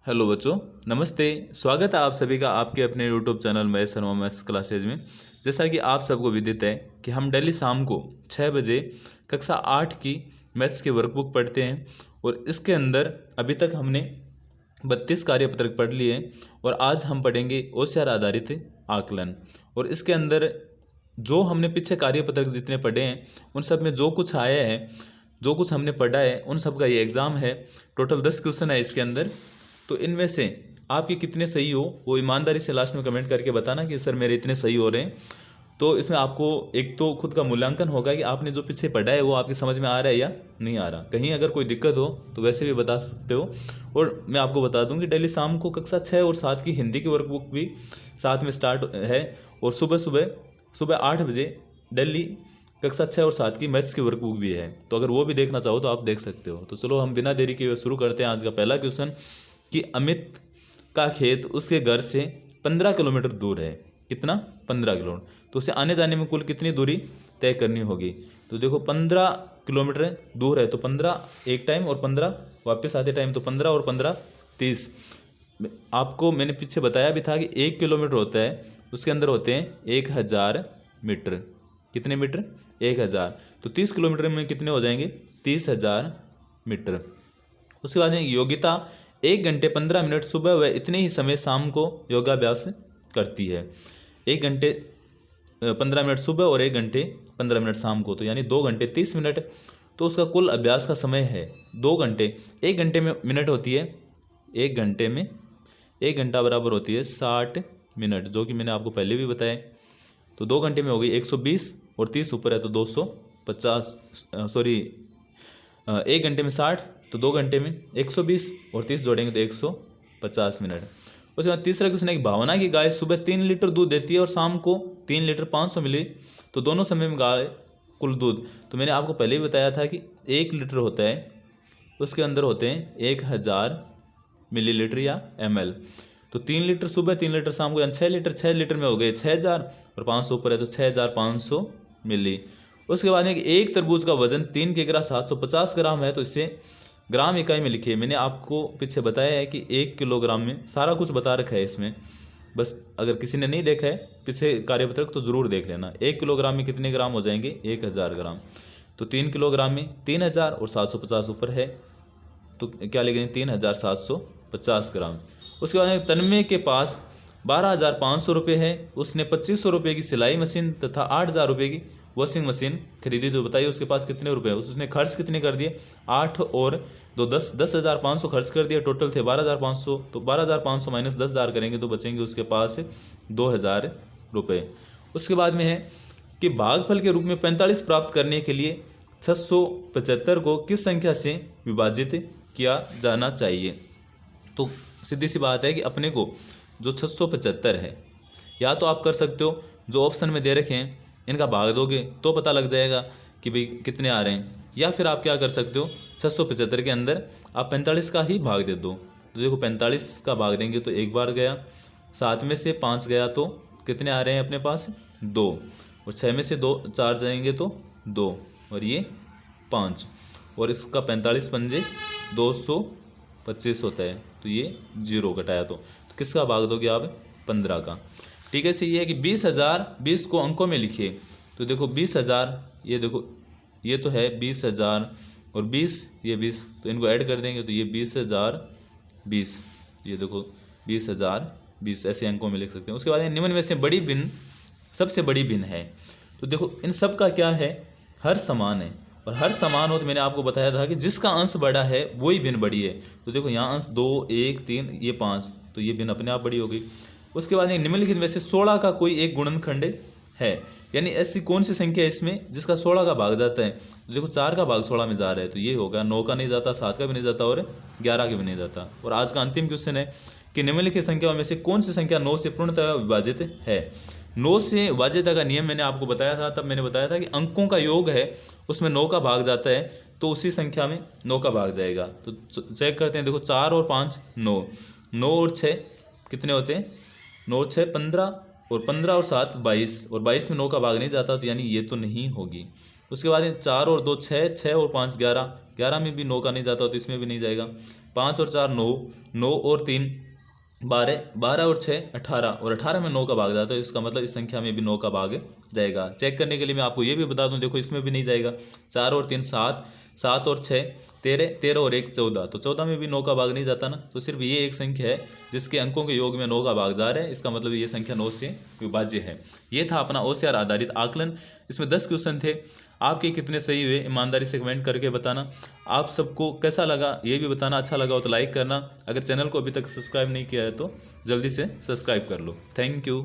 Hello बच्चों, नमस्ते। स्वागत है आप सभी का आपके अपने YouTube channel Mahesh Sharma maths classes में। जैसा कि आप सबको विदित है कि हम डेली शाम को 6 बजे कक्षा 8 की मैथ्स की वर्कबुक पढ़ते हैं और इसके अंदर अभी तक हमने 32 कार्यपत्रक पढ़ लिए हैं और आज हम पढ़ेंगे ओसीआर आधारित आकलन। और इसके अंदर जो हमने पीछे कार्यपत्रक जितने पढ़े हैं उन सब में जो कुछ आया है, जो कुछ हमने पढ़ा है, उन सब का ये एग्ज़ाम है। टोटल 10 क्वेश्चन है इसके अंदर। तो इनमें से आपके कितने सही हो वो ईमानदारी से लास्ट में कमेंट करके बताना कि सर मेरे इतने सही हो रहे हैं। तो इसमें आपको एक तो खुद का मूल्यांकन होगा कि आपने जो पीछे पढ़ा है वो आपकी समझ में आ रहा है या नहीं आ रहा। कहीं अगर कोई दिक्कत हो तो वैसे भी बता सकते हो। और मैं आपको बता दूं कि डेली शाम को कक्षा 6 और 7 की हिंदी की वर्कबुक भी साथ में स्टार्ट है और सुबह 8 बजे डेली कक्षा 6 और 7 की मैथ्स की वर्कबुक भी है। तो अगर वो भी देखना चाहो तो आप देख सकते हो। तो चलो हम बिना देरी किए शुरू करते हैं आज का पहला क्वेश्चन कि अमित का खेत उसके घर से 15 किलोमीटर दूर है। कितना? 15 किलोमीटर। तो उसे आने जाने में कुल कितनी दूरी तय करनी होगी? तो देखो 15 किलोमीटर दूर है तो 15 एक टाइम और 15 वापस आते टाइम, तो 15 और 15 30। आपको मैंने पीछे बताया भी था कि 1 किलोमीटर होता है उसके अंदर होते हैं 1000 मीटर। कितने मीटर? 1000। तो 30 किलोमीटर में कितने हो जाएंगे? 30,000 मीटर। उसके बाद में योगिता 1 घंटे 15 मिनट सुबह व इतने ही समय शाम को योगाभ्यास करती है। 1 घंटे 15 मिनट सुबह और 1 घंटे 15 मिनट शाम को, तो यानी 2 घंटे 30 मिनट। तो उसका कुल अभ्यास का समय है 2 घंटे। 1 घंटे में मिनट होती है, 1 घंटे में 1 घंटा बराबर होती है 60 मिनट, जो कि मैंने आपको पहले भी बताया। तो 2 घंटे में हो गई 120 और 30 ऊपर है तो 250। सॉरी, 1 घंटे में 60 तो 2 घंटे में 120 और 30 जोड़ेंगे तो 150 मिनट। उसके बाद तीसरा क्वेश्चन है कि भावना की गाय सुबह 3 लीटर दूध देती है और शाम को 3 लीटर 500 मिली, तो दोनों समय में गाय कुल दूध। तो मैंने आपको पहले भी बताया था कि 1 लीटर होता है उसके अंदर होते हैं 1000 मिलीलीटर या ml। तो 3 लीटर सुबह 3 लीटर शाम को, यानी 6 लीटर। 6 लीटर में हो गए 6000 और 500 ऊपर है तो 6500 मिली। उसके बाद में एक तरबूज का वजन 3 किग्रा 750 ग्राम है, तो इसे ग्राम इकाई में लिखिए। मैंने आपको पीछे बताया है कि 1 किलोग्राम में सारा कुछ बता रखा है इसमें। बस अगर किसी ने नहीं देखा है पीछे कार्यपत्रक तो ज़रूर देख लेना। 1 किलोग्राम में कितने ग्राम हो जाएंगे? 1000 ग्राम। तो 3 किलोग्राम में 3000 और 750 ऊपर है तो क्या लिखेंगे? 3750 ग्राम। उसके बाद में तन्मय के पास 12,500 रुपये है। उसने 2500 रुपये की सिलाई मशीन तथा 8,000 रुपये की वॉशिंग मशीन खरीदी। तो बताइए उसके पास कितने रुपए है? उसने खर्च कितने कर दिए? 8 और 2 10,500 खर्च कर दिया। टोटल थे 12,500। तो 12,500 माइनस 10,000 करेंगे तो बचेंगे उसके पास 2,000 रुपये। उसके बाद में है कि भागफल के रूप में 45 प्राप्त करने के लिए 675 को किस संख्या से विभाजित किया जाना चाहिए? तो सीधी सी बात है कि अपने को जो 675 है, या तो आप कर सकते हो जो ऑप्शन में दे रखे हैं इनका भाग दोगे तो पता लग जाएगा कि भाई कितने आ रहे हैं, या फिर आप क्या कर सकते हो 675 के अंदर आप 45 का ही भाग दे दो। तो देखो 45 का भाग देंगे तो एक बार गया, 7 में से 5 गया तो कितने आ रहे हैं अपने पास? 2, और 6 में से 2 4 जाएंगे तो 2 और ये 5, और इसका 45 पंजे 225 होता है तो ये 0 घटाया तो किसका भाग दोगे आप? 15 का। ठीक है। से ये है कि 20,000, 20 को अंकों में लिखिए। तो देखो 20,000, ये देखो ये तो है 20,000 और 20, ये 20, तो इनको ऐड कर देंगे तो ये 20,020, ये देखो 20,020 ऐसे अंकों में लिख सकते हैं। उसके बाद निम्न में से बड़ी भिन्न सबसे बड़ी भिन्न है। तो देखो इन सब का क्या है? हर समान है, और हर समान हो तो मैंने आपको बताया था कि जिसका अंश बड़ा है वही भिन्न बड़ी है। तो देखो यहाँ अंश 2 1 3 ये 5, तो ये भिन्न अपने आप बड़ी हो गई। उसके बाद निम्नलिखित में से 16 का कोई एक गुणनखंड है, यानी ऐसी कौन सी संख्या है इसमें जिसका 16 का भाग जाता है? तो देखो 4 का भाग 16 में जा रहा है तो ये होगा, 9 का नहीं जाता, 7 का भी नहीं जाता और 11 का भी नहीं जाता। और आज का अंतिम क्वेश्चन है कि निम्नलिखित संख्याओं में से कौन सी संख्या 9 से पूर्णतः विभाजित है? 9 से विभाज्यता का नियम मैंने आपको बताया था, तब मैंने बताया था कि अंकों का योग है उसमें 9 का भाग जाता है तो उसी संख्या में 9 का भाग जाएगा। तो चेक करते हैं। देखो 4 और 5 9, 9 और 6 कितने होते हैं? 9 और 6 15, और 15 और 7 22, और 22 में 9 का भाग नहीं जाता तो यानी ये तो नहीं होगी। उसके बाद 4 और 2 6, 6 और 5 11, 11 में भी 9 का नहीं जाता तो इसमें भी नहीं जाएगा। 5 और 4 9, 9 और 3 12, 12 और 6 18, और 18 में 9 का भाग जाता है, इसका मतलब इस संख्या में भी 9 का भाग जाएगा। चेक करने के लिए मैं आपको ये भी बता दूं, देखो इसमें भी नहीं जाएगा। 4 और 3 7, 7 और 6 13, 13 और 1 14, तो 14 में भी 9 का भाग नहीं जाता ना। तो सिर्फ ये एक संख्या है जिसके अंकों के योग में 9 का भाग जा रहा है, इसका मतलब ये संख्या 9 से विभाज्य है। ये था अपना OCR आधारित आकलन। इसमें 10 क्वेश्चन थे। आपके कितने सही हुए ईमानदारी से कमेंट करके बताना। आप सबको कैसा लगा ये भी बताना। अच्छा लगा हो तो लाइक करना। अगर चैनल को अभी तक सब्सक्राइब नहीं किया है तो जल्दी से सब्सक्राइब कर लो। Thank you.